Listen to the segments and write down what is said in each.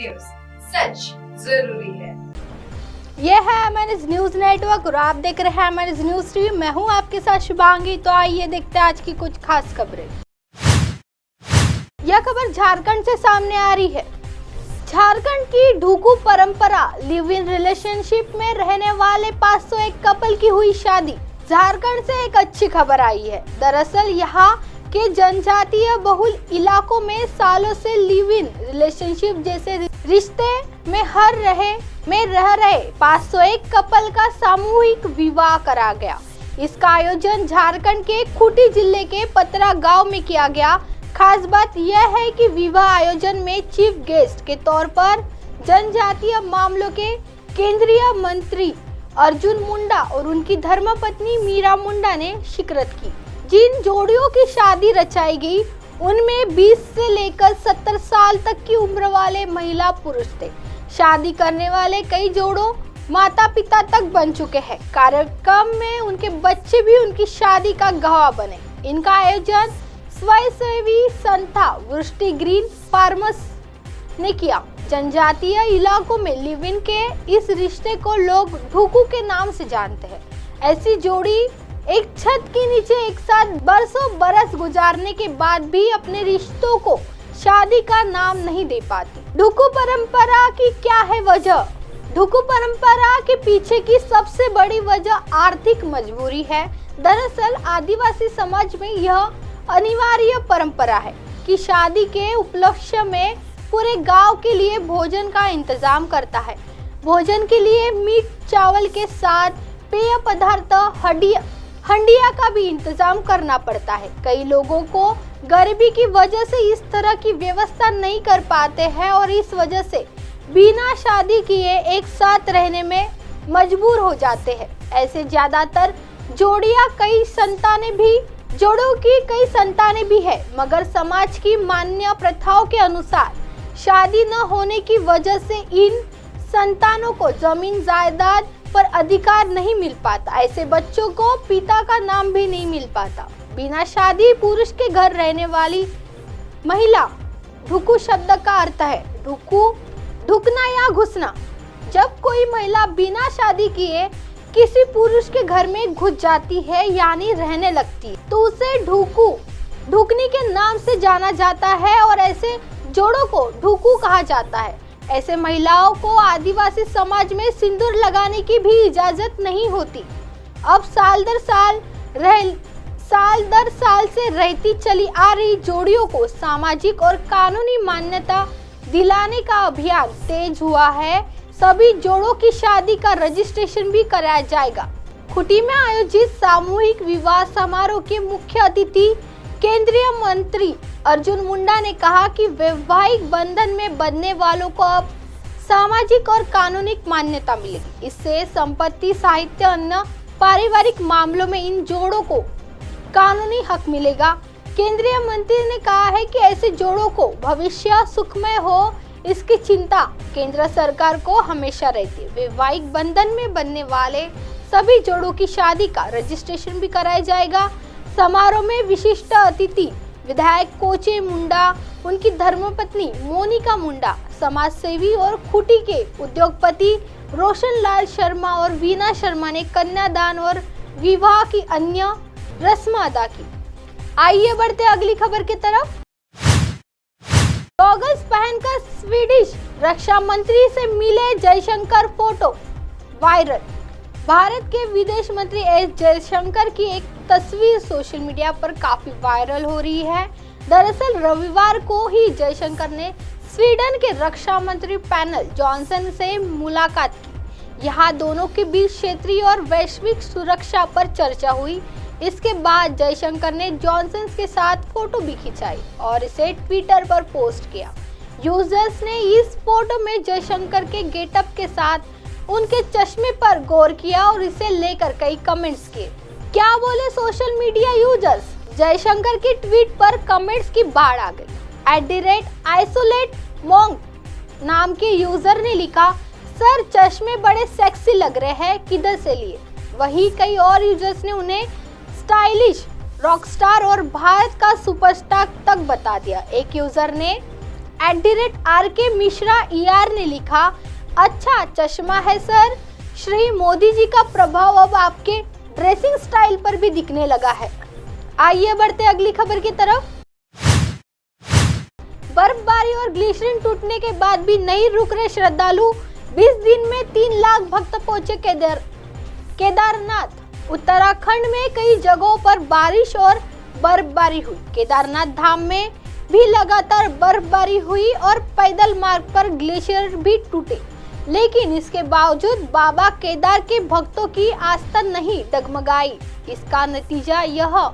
News, सच जरूरी है। ये है एमएनएस न्यूज नेटवर्क और आप देख रहे हैं एमएनएस न्यूज टीवी। मैं हूं आपके साथ शुभांगी। तो आइए देखते हैं आज की कुछ खास खबरें। यह खबर झारखंड से सामने आ रही है। झारखंड की ढुकू परंपरा, लिव इन रिलेशनशिप में रहने वाले 501 कपल की हुई शादी। झारखंड से एक अच्छी खबर आई है। दरअसल यहाँ के जनजातीय बहुल इलाकों में सालों से लिव इन रिलेशनशिप जैसे रिश्ते में रह रहे 501 कपल का सामूहिक विवाह करा गया। इसका आयोजन झारखंड के खूंटी जिले के पतरा गांव में किया गया। खास बात यह है कि विवाह आयोजन में चीफ गेस्ट के तौर पर जनजातीय मामलों के केंद्रीय मंत्री अर्जुन मुंडा और उनकी धर्मपत्नी मीरा मुंडा ने शिरकत की। जिन जोड़ियों की शादी रचाई गई उनमें 20 से लेकर 70 साल तक की उम्र वाले महिला पुरुष थे। शादी करने वाले कई जोड़ों माता पिता तक बन चुके हैं। कार्यक्रम में उनके बच्चे भी उनकी शादी का गवाह बने। इनका आयोजन स्वयंसेवी संस्था वृष्टि ग्रीन फार्मर्स ने किया। जनजातीय इलाकों में लिव इन के इस रिश्ते को लोग ढुकू के नाम से जानते हैं। ऐसी जोड़ी एक छत के नीचे एक साथ बरसों बरस गुजारने के बाद भी अपने रिश्तों को शादी का नाम नहीं दे पाती। ढुकू परंपरा की क्या है वजह? ढुकू परंपरा के पीछे की सबसे बड़ी वजह आर्थिक मजबूरी है। दरअसल आदिवासी समाज में यह अनिवार्य परंपरा है कि शादी के उपलक्ष्य में पूरे गांव के लिए भोजन का इंतजाम करता है। भोजन के लिए मीट चावल के साथ पेय पदार्थ हंडिया का भी इंतजाम करना पड़ता है। कई लोगों को गरीबी की वजह से इस तरह की व्यवस्था नहीं कर पाते हैं और इस वजह से बिना शादी किए एक साथ रहने में मजबूर हो जाते हैं। ऐसे ज्यादातर जोड़ों की कई संतानें भी है, मगर समाज की मान्य प्रथाओं के अनुसार शादी न होने की वजह से इन संतानों को जमीन जायदाद पर अधिकार नहीं मिल पाता। ऐसे बच्चों को पिता का नाम भी नहीं मिल पाता। बिना शादी पुरुष के घर रहने वाली महिला, ढुकू शब्द का अर्थ है ढुकना या घुसना। जब कोई महिला बिना शादी किए किसी पुरुष के घर में घुस जाती है यानी रहने लगती है तो उसे ढुकनी के नाम से जाना जाता है और ऐसे जोड़ों को ढुकू कहा जाता है। ऐसे महिलाओं को आदिवासी समाज में सिंदूर लगाने की भी इजाजत नहीं होती। अब साल दर साल से रहती चली आ रही जोड़ियों को सामाजिक और कानूनी मान्यता दिलाने का अभियान तेज हुआ है। सभी जोड़ों की शादी का रजिस्ट्रेशन भी कराया जाएगा। खूंटी में आयोजित सामूहिक विवाह समारोह के मुख्य अतिथि केंद्रीय मंत्री अर्जुन मुंडा ने कहा कि वैवाहिक बंधन में बंधने वालों को अब सामाजिक और कानूनी मान्यता मिलेगी। इससे संपत्ति, साहित्य, अन्य पारिवारिक मामलों में इन जोड़ों को कानूनी हक मिलेगा। केंद्रीय मंत्री ने कहा है कि ऐसे जोड़ों को भविष्य सुखमय हो, इसकी चिंता केंद्र सरकार को हमेशा रहती है। वैवाहिक बंधन में बंधने वाले सभी जोड़ों की शादी का रजिस्ट्रेशन भी कराया जाएगा। समारोह में विशिष्ट अतिथि विधायक कोचे मुंडा, उनकी धर्मपत्नी मोनिका मुंडा, समाज सेवी और खूंटी के उद्योगपति रोशन लाल शर्मा और वीना शर्मा ने कन्यादान और विवाह की अन्य रस्म अदा की। आइए बढ़ते अगली खबर की तरफ। गॉगल्स पहनकर स्वीडिश रक्षा मंत्री से मिले जयशंकर, फोटो वायरल। भारत के विदेश मंत्री एस जयशंकर की एक तस्वीर सोशल मीडिया पर काफी वायरल हो रही है। दरअसल रविवार को ही जयशंकर ने स्वीडन के रक्षा मंत्री पैनल जॉनसन से मुलाकात की। यहाँ दोनों के बीच क्षेत्रीय और वैश्विक सुरक्षा पर चर्चा हुई। इसके बाद जयशंकर ने जॉनसन के साथ फोटो भी खिंचाई और इसे ट्विटर पर पोस्ट किया। यूजर्स ने इस फोटो में जयशंकर के गेटअप के साथ उनके चश्मे पर गौर किया और इसे लेकर कई कमेंट्स किए। क्या बोले सोशल मीडिया यूजर्स? जयशंकर की ट्वीट पर कमेंट्स की बाढ़ आ गई। @isolatmonk नाम के यूजर ने लिखा, सर चश्मे बड़े सेक्सी लग रहे हैं, किधर से लिए? वहीं कई और यूजर्स ने उन्हें स्टाइलिश रॉकस्टार और भारत का सुपरस्टार तक बता दिया। एक यूजर ने @RK मिश्रा ER ने लिखा, अच्छा चश्मा है सर। श्री मोदी जी का प्रभाव अब आपके ड्रेसिंग स्टाइल पर भी दिखने लगा है। आइए बढ़ते अगली खबर की तरफ। बर्फबारी और ग्लेशियर टूटने के बाद भी नहीं रुक रहे श्रद्धालु। 20 दिन में 3 लाख भक्त पहुंचे केदारनाथ। उत्तराखंड में कई जगहों पर बारिश और बर्फबारी हुई। केदारनाथ धाम में भी लगातार बर्फबारी हुई और पैदल मार्ग पर ग्लेशियर भी टूटे, लेकिन इसके बावजूद बाबा केदार के भक्तों की आस्था नहीं डगमगाई। इसका नतीजा यह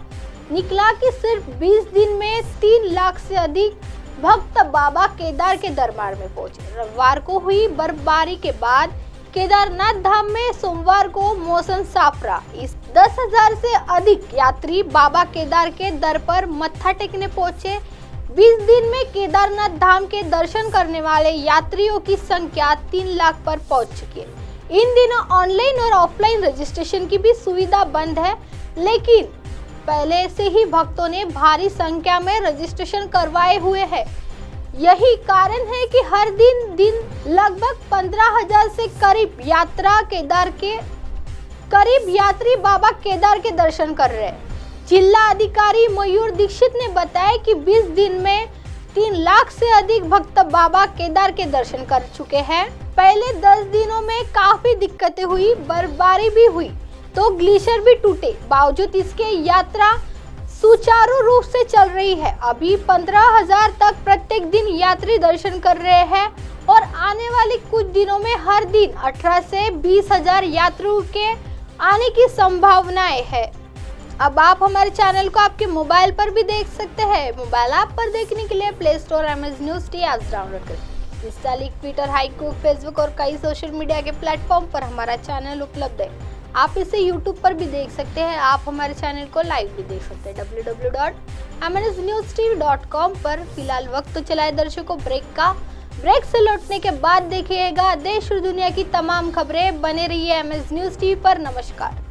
निकला कि सिर्फ 20 दिन में 3 लाख से अधिक भक्त बाबा केदार के दरबार में पहुंचे। रविवार को हुई बर्फबारी के बाद केदारनाथ धाम में सोमवार को मौसम साफ रहा। इस 10,000 से अधिक यात्री बाबा केदार के दर पर मत्था टेकने पहुंचे। 20 दिन में केदारनाथ धाम के दर्शन करने वाले यात्रियों की संख्या 3 लाख पर पहुंच चुकी है। इन दिनों ऑनलाइन और ऑफलाइन रजिस्ट्रेशन की भी सुविधा बंद है, लेकिन पहले से ही भक्तों ने भारी संख्या में रजिस्ट्रेशन करवाए हुए हैं। यही कारण है कि हर दिन लगभग 15,000 से करीब यात्री बाबा केदार के दर्शन कर रहे हैं। जिला अधिकारी मयूर दीक्षित ने बताया कि 20 दिन में 3 लाख से अधिक भक्त बाबा केदार के दर्शन कर चुके हैं। पहले 10 दिनों में काफी दिक्कतें हुई, बर्फबारी भी हुई तो ग्लेशियर भी टूटे, बावजूद इसके यात्रा सुचारू रूप से चल रही है। अभी 15,000 तक प्रत्येक दिन यात्री दर्शन कर रहे हैं और आने वाले कुछ दिनों में हर दिन 18 से 20,000 यात्रियों के आने की संभावनाएं है। अब आप हमारे चैनल को आपके मोबाइल पर भी देख सकते हैं। मोबाइल ऐप पर देखने के लिए play store MS News T आज डाउनलोड करें। इंस्टा, ट्विटर, हाइकूक, फेसबुक और कई सोशल मीडिया के प्लेटफॉर्म पर हमारा चैनल उपलब्ध है। आप इसे YouTube पर भी देख सकते हैं। आप हमारे चैनल को लाइव भी देख सकते हैं www.mnsnewstv.com पर। फिलहाल वक्त तो चलाए दर्शकों ब्रेक का। ब्रेक से लौटने के बाद देखिएगा देश और दुनिया की तमाम खबरें। बने रहिए MS News TV पर। नमस्कार।